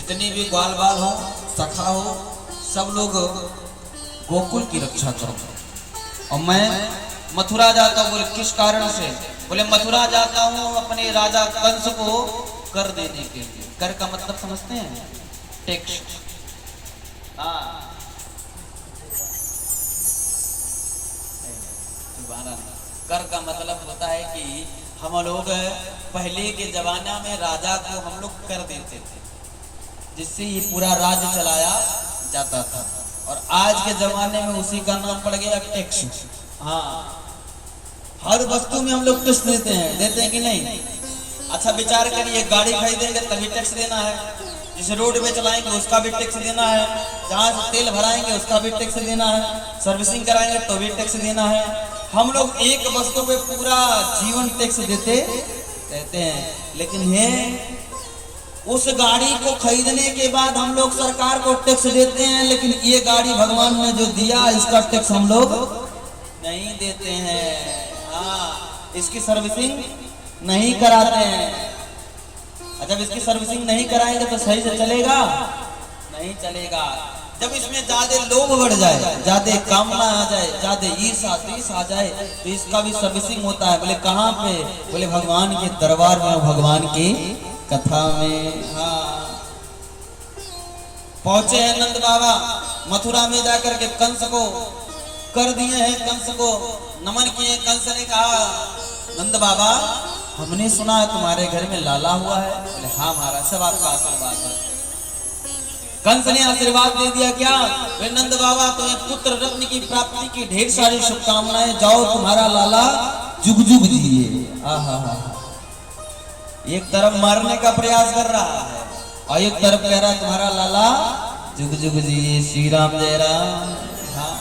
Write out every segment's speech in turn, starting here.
जितने भी ग्वाल बाल हो, सखा हो, सब लोग गोकुल की रक्षा करो। और मैं मथुरा जाता हूँ। बोले किस कारण से? बोले मथुरा जाता हूँ अपने राजा कंस को कर देने के लिए। कर का मतलब समझते हैं? टैक्स। हाँ, कर का मतलब होता है कि हम लोग पहले के जमाना में राजा को हम लोग कर देते थे, जिससे ये पूरा राज्य चलाया जाता था। और आज के जमाने में उसी का नाम पड़ गया टैक्स। हाँ, हर वस्तु में हम लोग टैक्स देते हैं कि नहीं? अच्छा विचार करिए, गाड़ी खरीदेंगे तभी टैक्स देना है, जिस रोड पे चलाएंगे उसका भी टैक्स देना है, जहाँ से तेल भराएंगे उसका भी टैक्स देना है, सर्विसिंग कराएंगे तो भी टैक्स देना है। हम लोग एक वस्तु पे पूरा जीवन टैक्स देते रहते हैं। लेकिन है उस गाड़ी को खरीदने के बाद हम लोग सरकार को टैक्स देते हैं, लेकिन ये गाड़ी भगवान ने जो दिया इसका टैक्स हम लोग नहीं देते हैं। हाँ, इसकी सर्विसिंग नहीं कराते हैं। जब इसकी सर्विसिंग नहीं कराएंगे तो सही से चलेगा? नहीं चलेगा। जब इसमें ज्यादा लोभ बढ़ जाए, ज्यादा कामना आ जाए, ज्यादा ईर्ष्या द्वेष आ जाए, तो इसका भी सर्विसिंग होता है। बोले कहाँ पे? बोले भगवान के दरबार में, भगवान की कथा में। हाँ, पहुंचे हैं नंद बाबा मथुरा में, जाकर के कंस को कर दिए हैं, कंस को नमन किए। कंस ने कहा नंद बाबा हमने सुना है तुम्हारे घर में लाला हुआ है। बोले हाँ महाराज, सब आपका आशीर्वाद है। कंस ने आशीर्वाद दे दिया क्या? वे नंद बाबा तुम्हें पुत्र रत्न की प्राप्ति की ढेर सारी शुभकामनाएं, जाओ तुम्हारा लाला जुग जुग जिए। आहा, एक तरफ मारने का प्रयास कर रहा है और एक तरफ कह रहा है तुम्हारा लाला जुग जुग जिए, श्री राम जय राम। हाँ,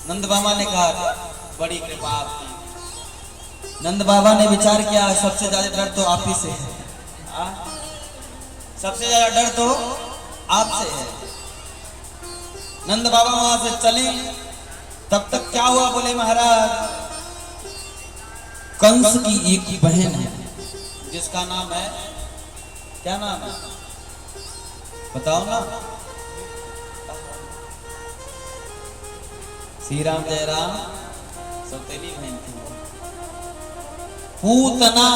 नंद बाबा ने कहा बड़ी कृपा आपकी। नंद बाबा ने विचार किया सबसे ज्यादा डर तो आप ही से है। सबसे ज्यादा डर तो आपसे है। नंद बाबा वहां से चले, तब तक क्या हुआ? बोले महाराज कंस की एक बहन है जिसका नाम है, क्या नाम है बताओ ना? श्री राम जय राम। सौतेली बहन थी पूतना।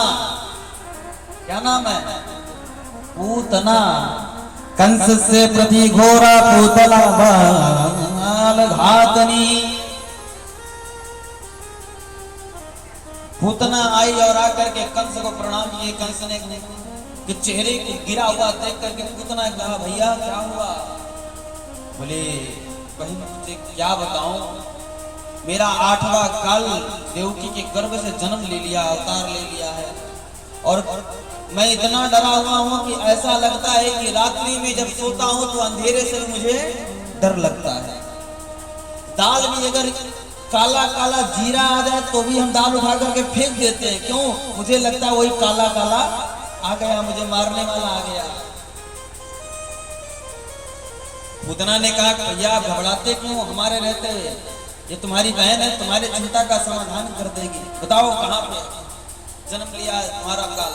क्या नाम है? पूतना। कंस से प्रति घोरा पूतना बाल घातनी। पूतना आई और आकर के कंस को प्रणाम किए। कंस ने कि चेहरे को गिरा हुआ देख करके पूतना कहा भैया क्या हुआ? बोले बहन मुझे क्या बताऊं, मेरा 8वां काल देवकी के गर्भ से जन्म ले लिया, अवतार ले लिया है, और मैं इतना डरा हुआ हूँ कि ऐसा लगता है कि रात्रि में जब सोता हूँ तो अंधेरे से मुझे डर लगता है। दाल में अगर काला काला जीरा आ जाए तो भी हम दाल उठा करके फेंक देते हैं। क्यों? मुझे लगता है वही काला काला आ गया, मुझे मारने वाला आ गया। पूतना ने कहा भैया घबराते क्यों? हमारे रहते हुए ये तुम्हारी बहन है, तुम्हारी चिंता का समाधान कर देगी। बताओ कहाँ पे जन्म लिया तुम्हारा काल?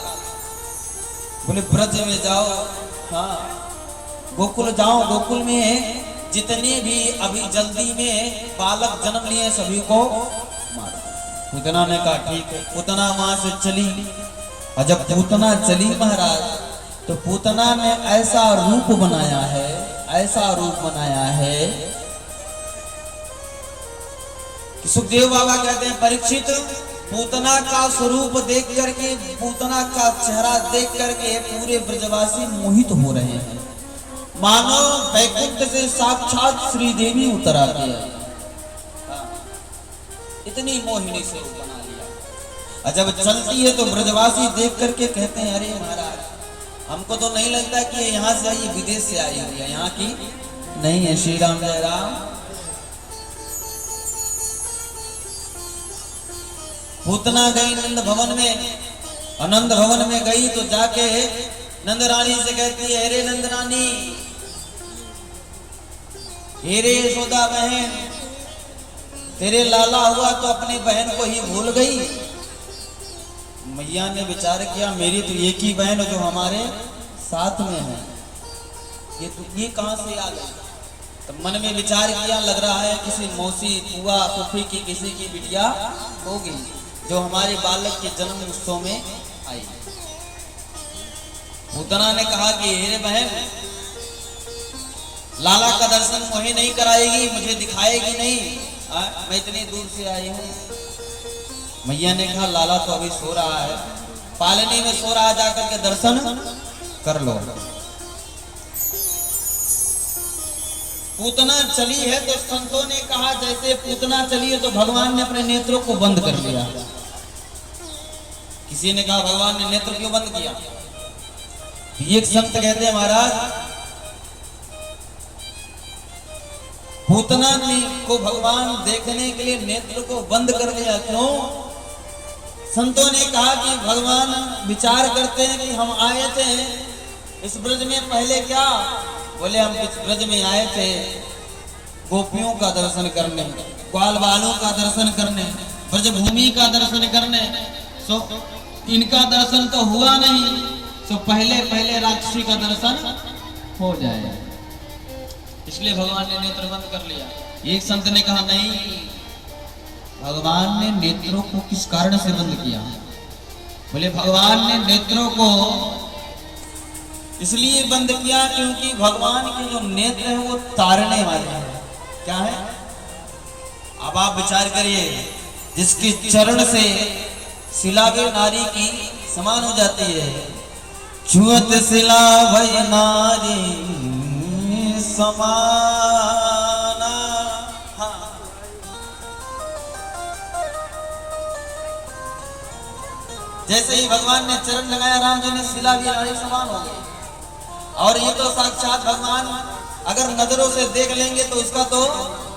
बोले ब्रज में जाओ। हाँ, गोकुल जाओ। गोकुल में जितने भी अभी जल्दी में बालक जन्म लिए सभी को मारो। पूतना ने कहा ठीक है। पूतना वहां से चली, और जब पूतना चली महाराज, तो पूतना ने ऐसा रूप बनाया है, ऐसा रूप बनाया है कि सुखदेव बाबा कहते हैं परीक्षित, पूतना का स्वरूप देख करके, पूतना का चेहरा देख करके पूरे ब्रजवासी मोहित हो रहे हैं, मानो वैकुंठ से साक्षात श्री देवी उतर आती है। इतनी मोहिनी से बना लिया। और जब चलती है तो ब्रजवासी देख करके कहते हैं अरे महाराज हमको तो नहीं लगता कि यहाँ से आई, विदेश से आई हुई है, यहाँ की नहीं है। श्री राम जय राम। पूतना गई नंद भवन में, और नंद भवन में गई तो जाके नंद रानी से कहती है अरे नंद रानी, अरे यशोदा बहन, तेरे लाला हुआ तो अपनी बहन को ही भूल गई। मैया ने विचार किया मेरी तो एक ही बहन है जो हमारे साथ में है, ये कहां से आ गई? तो मन में विचार किया, लग रहा है किसी मौसी बुआ फूफी की किसी की बिटिया होगी जो हमारे बालक के जन्म उत्सव में आई। पूतना ने कहा कि हे बहन, लाला का दर्शन मुझे नहीं कराएगी, मुझे दिखाएगी नहीं, मैं इतनी दूर से आई हूं। मैया ने कहा लाला तो अभी सो रहा है, पालने में सो रहा है, जाकर के दर्शन कर लो। पूतना चली है तो संतों ने कहा जैसे पूतना चली है तो भगवान ने अपने नेत्रों को बंद कर लिया। किसी ने कहा भगवान ने नेत्र क्यों बंद किया? एक संत कहते हैं महाराज, पूतना ने को भगवान देखने के लिए नेत्र को बंद कर दिया। क्यों? संतों ने कहा कि भगवान विचार करते हैं कि हम आए थे इस ब्रज में, पहले क्या बोले, हम इस ब्रज में आए थे गोपियों का दर्शन करने, ग्वाल बालों का दर्शन करने, ब्रजभूमि का दर्शन करने, सो इनका दर्शन तो हुआ नहीं, तो पहले राक्षसी का दर्शन हो जाए, इसलिए भगवान ने नेत्र बंद कर लिया। एक संत ने कहा नहीं, भगवान ने नेत्रों को किस कारण से बंद किया? बोले भगवान ने नेत्रों को इसलिए बंद किया क्योंकि भगवान के जो नेत्र है वो तारने वाले हैं। क्या है? अब आप विचार करिए, जिसके चरण से शिला भी नारी की समान हो जाती है, छुअत शिला वही नारी समाना। हाँ, जैसे ही भगवान ने चरण लगाया, राम जी ने शिला भी नारी समान हो गई। और ये तो साक्षात भगवान अगर नजरों से देख लेंगे तो उसका तो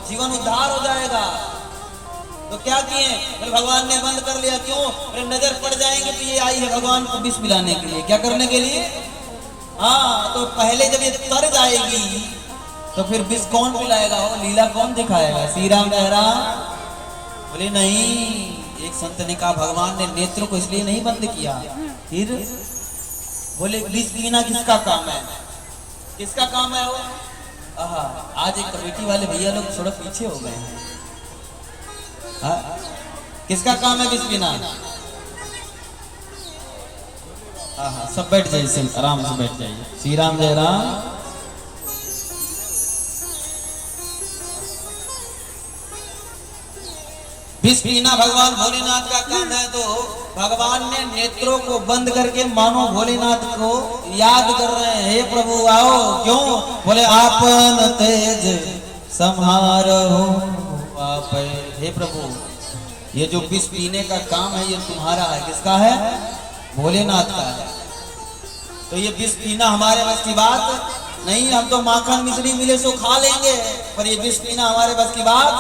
जीवन उद्धार हो जाएगा। तो क्या किए? भगवान ने बंद कर लिया। क्यों? अरे नजर पड़ जाएंगे तो ये आई है भगवान को विष पिलाने के लिए। क्या करने के लिए? हाँ, तो पहले जब ये तर जाएगी तो फिर विष कौन पिलाएगा? हो लीला कौन दिखाएगा? श्री राम जय राम। बोले नहीं, एक संत ने कहा भगवान ने नेत्र को इसलिए नहीं बंद किया। फिर बोले विष पीना किसका काम है? किसका काम है वो? आज एक कमेटी वाले भैया लोग थोड़ा पीछे हो गए हैं। किसका काम है विष पीना? सब बैठ जाइए, आराम से बैठ जाइए। श्री राम जय राम। विष पीना भगवान भोलेनाथ का काम है, तो भगवान ने नेत्रों को बंद करके मानो भोलेनाथ को याद कर रहे हैं, हे प्रभु आओ। क्यों? बोले आपन तेज संहारो आप, हे प्रभु ये जो विष पीने का काम है ये तुम्हारा है। किसका है? भोलेनाथ का है। तो ये विष पीना हमारे बस की बात नहीं। हम तो माखन मिश्री मिले सो खा लेंगे, पर ये विष पीना हमारे बस की बात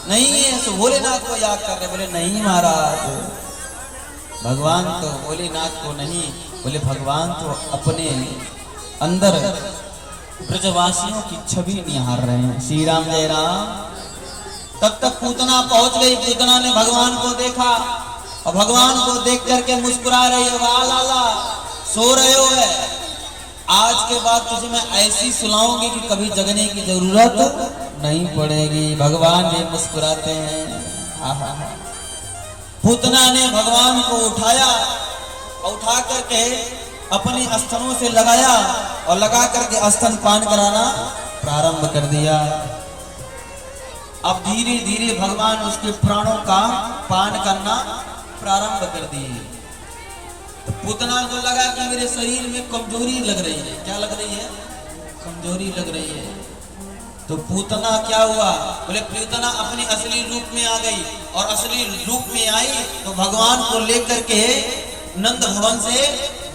नहीं है। तो भोलेनाथ को याद कर रहे। बोले नहीं महाराज, भगवान तो भोलेनाथ को नहीं, बोले भगवान तो अपने अंदर ब्रजवासियों की छवि निहार रहे हैं। श्री राम जय राम। तब तक पूतना पहुंच गई। पूतना ने भगवान को देखा और भगवान को देख करके मुस्कुरा रही है, वाह लाला सो रहे हो है, आज के बाद तुझे मैं ऐसी सुलाऊंगी कि कभी जगने की जरूरत नहीं पड़ेगी। भगवान भी मुस्कुराते हैं। पूतना ने भगवान को उठाया और उठा करके अपने स्तनों से लगाया और लगा करके स्तन पान कराना प्रारंभ कर दिया। अब धीरे धीरे भगवान उसके प्राणों का पान करना प्रारंभ कर दिए। तो पूतना को लगा कि मेरे शरीर में कमजोरी लग रही है। क्या लग रही है? कमजोरी लग रही है। तो पूतना क्या हुआ? बोले पूतना अपने असली रूप में आ गई और असली रूप में आई तो भगवान को लेकर के नंद भवन से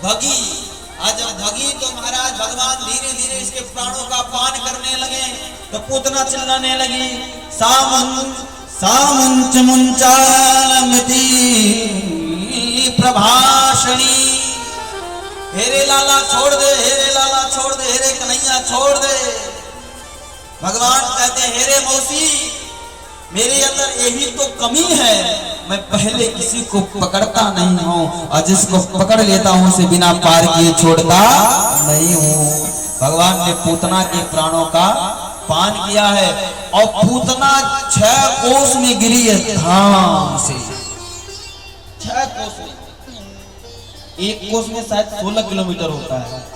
भगी। आज जब भगी तो महाराज भगवान धीरे धीरे इसके प्राणों का पान करने लगे। तो पूतना चिल्लाने लगी, सामंच मुंचालमिति प्रभाषणी, हेरे लाला छोड़ दे, हेरे लाला छोड़ दे, हेरे कन्हैया छोड़ दे। भगवान कहते हैं हेरे मौसी, मेरे अंदर यही तो कमी है, मैं पहले किसी को पकड़ता नहीं हूँ और जिसको पकड़ लेता हूँ उसे बिना पार किए छोड़ता नहीं हूँ। भगवान ने पूतना के प्राणों का पान किया है और पूतना 6 कोस में गिरी है धाम से। 6 कोस में, एक कोस में शायद 16 किलोमीटर होता है।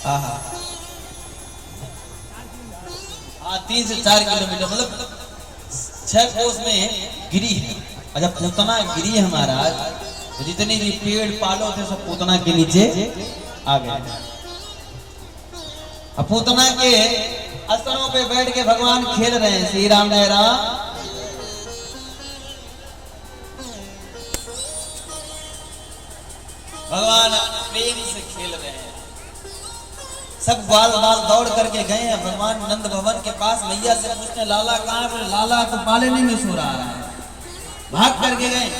हाँ, 3 से 4 किलोमीटर, मतलब 6 कोस में गिरी है। अच्छा, पूतना गिरी है महाराज, तो जितने भी पेड़ पालो थे सब पूतना के नीचे आ गए। अब पूतना के स्तरों पे बैठ के भगवान खेल रहे हैं, श्री राम जय राम। भगवान प्रेम से खेल रहे हैं। सब बाल बाल दौड़ करके गए हैं भगवान नंद भवन के पास। मैया से पूछने लाला कहाँ है? बोले लाला तो पालेने में सो रहा है। भाग करके गए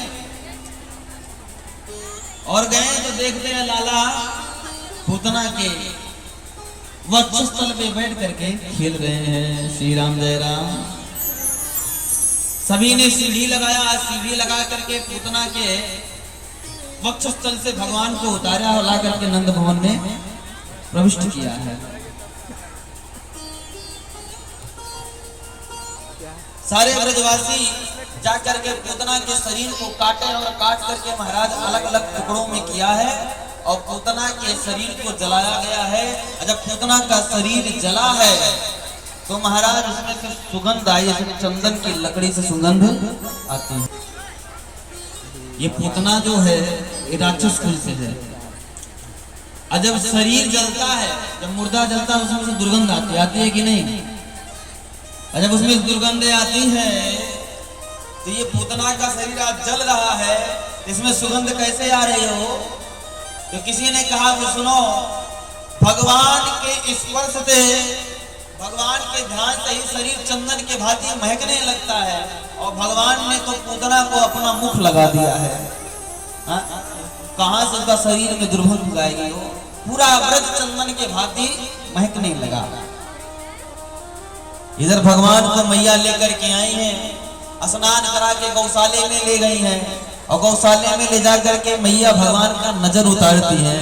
और गए तो देखते हैं लाला पूतना के वक्षस्थल पे बैठ करके खेल रहे हैं। श्री राम जय राम। सभी ने सीढ़ी लगाया, सीढ़ी लगा करके पूतना के वक्षस्थल से भगवान को उतारा और ला करके नंद भवन में प्रविष्ट किया है। सारे ब्रजवासी जाकर के पूतना के शरीर को काटे और काट करके महाराज अलग अलग टुकड़ों में किया है और पूतना के शरीर को जलाया गया है। जब पूतना का शरीर जला है तो महाराज उसमें से सुगंध आई, जैसे चंदन की लकड़ी से सुगंध आती है। ये पूतना जो है ये राक्षस कुल से है। और जब शरीर जलता है, जब मुर्दा जलता है उसमें से दुर्गंध आती है कि नहीं? और जब उसमें दुर्गंध आती है तो ये पूतना का शरीर आज जल रहा है, इसमें सुगंध कैसे आ रही हो? तो किसी ने कहा कि सुनो, भगवान के स्पर्श से, भगवान के ध्यान से ही शरीर चंदन के भांति महकने लगता है और भगवान ने तो पूतना को अपना मुख लगा दिया है। कहां से उसका शरीर में दुर्गंध आएगी? हो पूरा व्रज चंदन के भांति महकने लगा। इधर भगवान को मैया लेकर के आई हैं, स्नान करा के गौशाले में ले गई हैं और गौशाले में ले जा करके मैया भगवान का नजर उतारती है।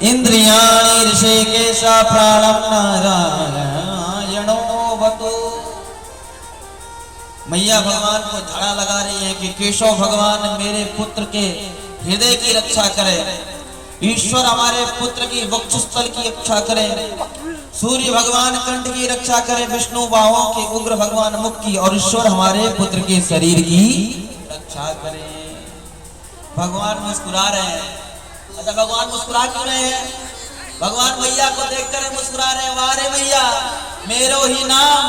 इंद्रियाणि ऋषिकेशा प्राणं नारायणो वतु। मैया भगवान को झाड़ा लगा रही है कि केशव भगवान मेरे पुत्र के हृदय की रक्षा करे, ईश्वर हमारे पुत्र की वक्षस्थल की रक्षा करे, सूर्य भगवान कंठ की रक्षा करे, विष्णु बाहों के उग्र भगवान मुख की, और ईश्वर हमारे पुत्र के शरीर की रक्षा करे। भगवान मुस्कुरा रहे हैं। अच्छा, भगवान मुस्कुरा क्यों रहे हैं? भगवान मैया को देखकर मुस्कुरा रहे हैं। वाह रे मैया, मेरो ही नाम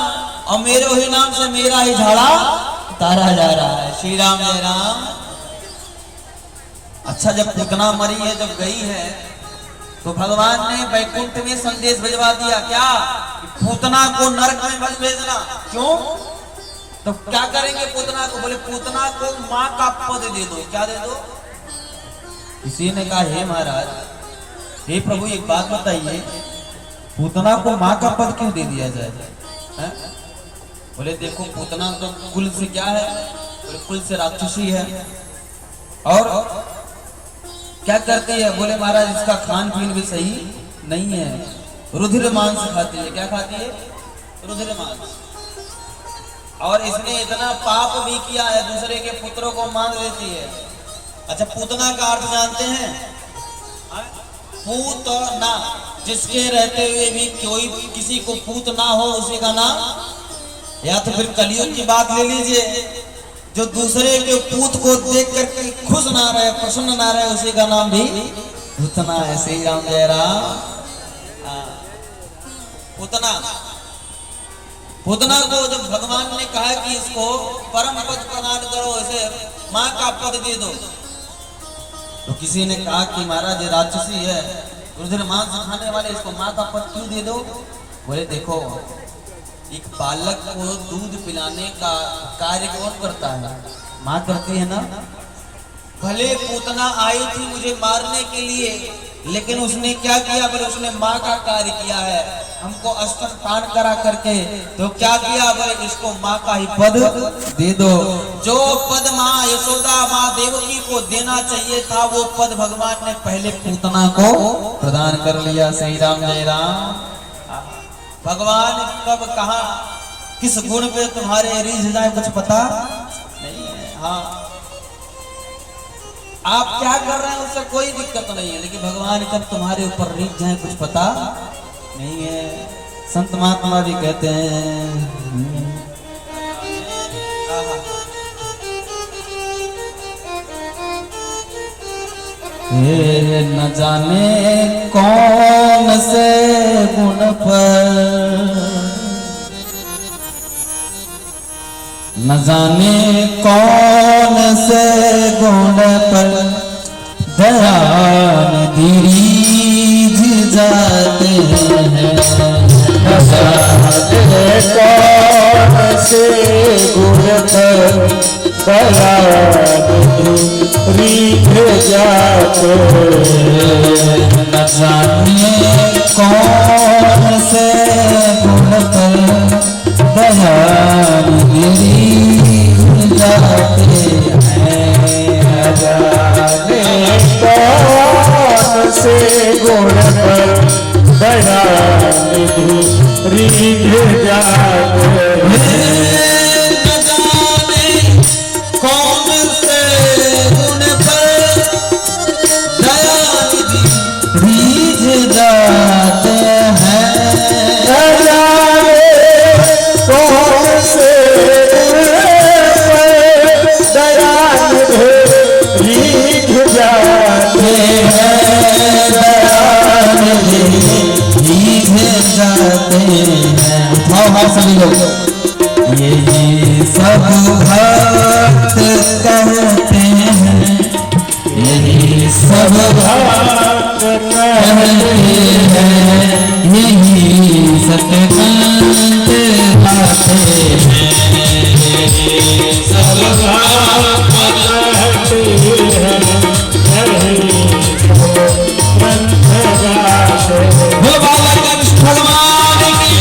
और मेरो ही नाम से मेरा ही झाड़ा उतारा जा रहा है। श्री राम जय राम। अच्छा, जब पूतना मरी है, जब गई है, तो भगवान ने वैकुंठ में संदेश भिजवा दिया। क्या? पूतना को नरक में मत भेजना। क्यों? तो क्या करेंगे पूतना को? बोले पूतना को माँ का पद दे दो। क्या दे दो? किसी ने कहा हे महाराज, हे प्रभु, एक बात बताइए, पूतना को माँ का पद क्यों दे दिया जाए? बोले देखो, पूतना तो कुल से क्या है? बोले कुल से राक्षसी है। और क्या करती है? बोले महाराज इसका खान पीन भी सही नहीं है, रुधिर मांस खाती है। क्या खाती है? रुधिर मांस। और इसने इतना पाप भी किया है, दूसरे के पुत्रों को मार देती है। अच्छा, पूतना का अर्थ जानते हैं? पूतना, जिसके रहते हुए भी कोई किसी को पूत ना हो उसी का नाम। या तो फिर कलयुग की बात ले लीजिए, जो दूसरे के पूत को देख करके खुश ना रहे, प्रसन्न ना रहे, उसी का नाम भी पूतना है। श्री राम जय राम। पूतना, पूतना को जब भगवान ने कहा कि इसको परम पद प्रदान करो, इसे माँ का पद दे दो, तो किसी ने कहा कि महाराज ये राक्षसी है, रुधिर मांस खाने वाले, इसको माँ का पद क्यों दे दो? बोले देखो, एक बालक को दूध पिलाने का कार्य कौन करता है? माँ करती है ना। भले पूतना आई थी मुझे मारने के लिए, लेकिन उसने क्या किया, बोले उसने माँ का कार्य किया है, हमको स्तनपान करा करके, तो क्या किया, बोले इसको माँ का ही पद दे दो। जो पद माँ यशोदा माँ देवकी को देना चाहिए था, वो पद भगवान ने पहले पूतना को प्रदान कर लिया। श्री राम जय राम। भगवान कब कहा किस गुण पे तुम्हारे रीझ जाए कुछ पता नहीं है। हाँ, आप क्या कर रहे हैं उससे कोई दिक्कत नहीं है, लेकिन भगवान कब तुम्हारे ऊपर रीझ जाए कुछ पता नहीं है। संत महात्मा भी कहते हैं न जाने कौन से गुण पर, न जाने कौन से गुण पर दयानिधि रीझ जाते हैं। न जाने कौन से गुण पर दयानिधि रीझ जाते हैं। न जाने कौन से गुण पर दयानिधि जाते हैं। जाने कौन से गुण पर दयानिधि रीझ जाते हैं। कौन से गुण पर दयानिधि रीझ जाते हैं। कौन से दयानिधि रीझ जाते हैं। दयानिधि रीझ जाते हैं। उठाओ हाथ सभी लोग। ये सब भक्त कहते हैं, यही सब भक्त कहते हैं, यही सतसंग लाते हैं। सब भक्त कहते हैं, यही सतसंग लाते हैं। वो बाबा कृष्ण भगवान की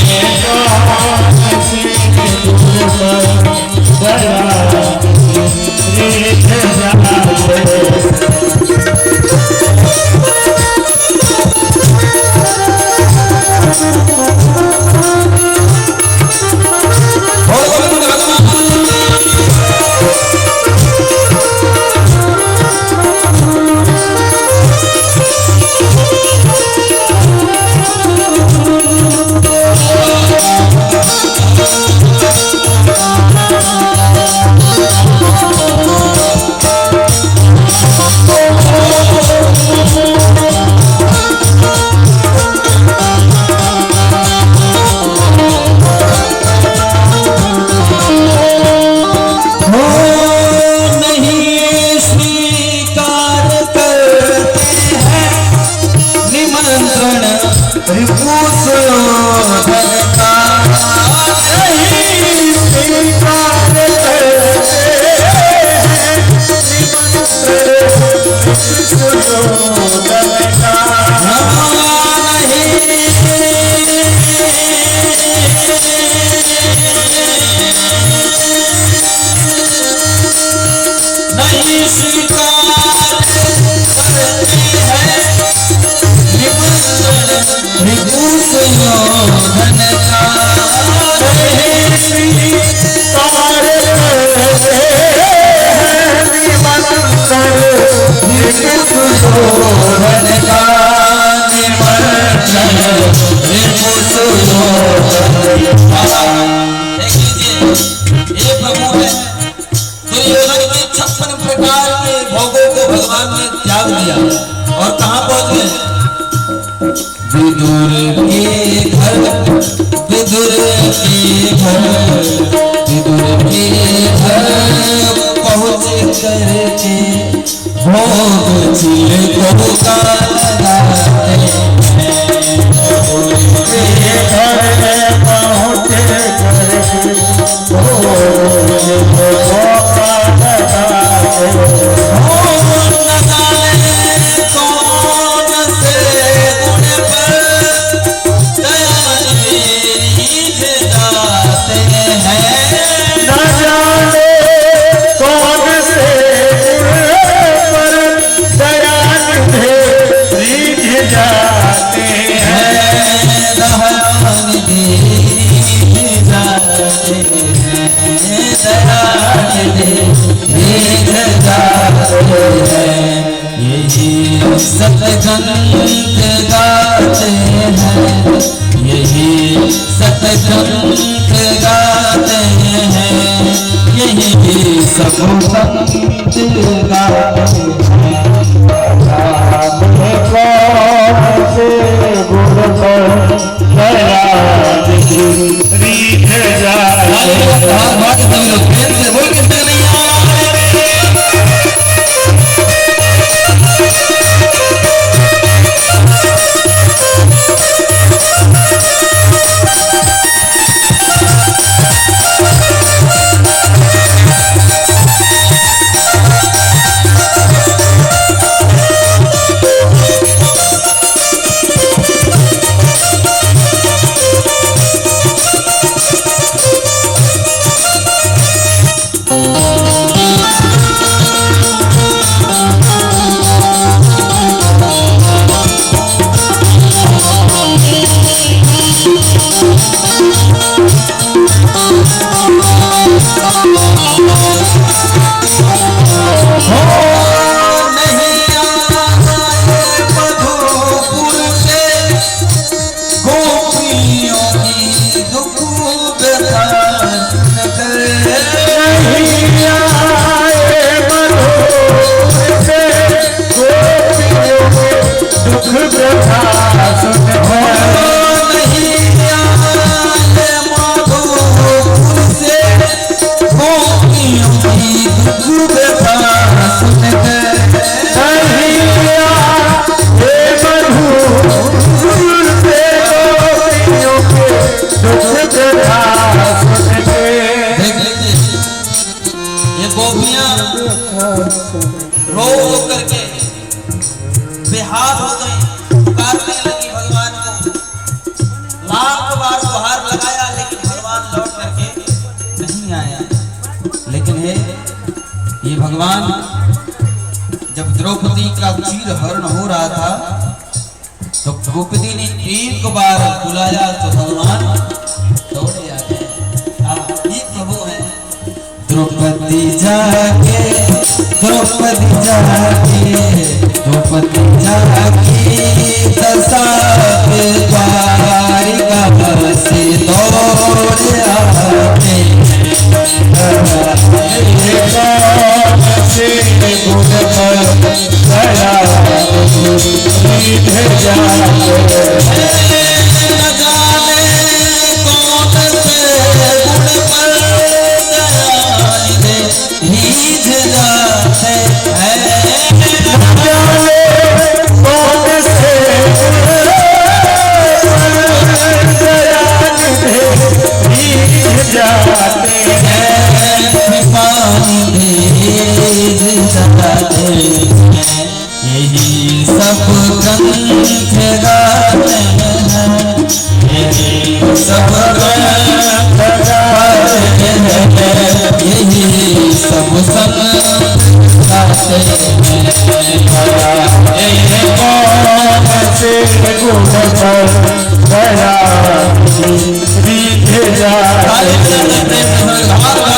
दयानिधि रीझ जाते हैं। यही सतग्रंथ गाते हैं, यही सतग्रंथ गाते हैं, यही सब संत गाते हैं। कौन से गुण पर दयानिधि रीझ जाते हैं। बोल के रो करके बेहाल हो गई, पुकारने लगी भगवान को। लाख बार गुहार लगाया लेकिन भगवान लौट करके नहीं आया। लेकिन है ये भगवान जब द्रौपदी का चीर हरण हो रहा था तो द्रौपदी ने एक बार बुलाया तो भगवान दौड़े आ गए। ये प्रभु है। द्रौपदी जाके द्रौपदी जाके द्रौपदी जाके दशा के द्वारिका से दौड़ आते। से गुण पर दया रीझ जाते। न जाने कौन से गुण पर दयानिधि रीझ जाते हैं। न जाने कौन से दयानिधि रीझ जाते हैं। पानी भेज जाते हैं। यही सब ग्रंथ गाते हैं, यही सब ग्रंथ गाते हैं, यही सब संत गाते हैं। कौन से गुण पर दया रीझ जाते हैं।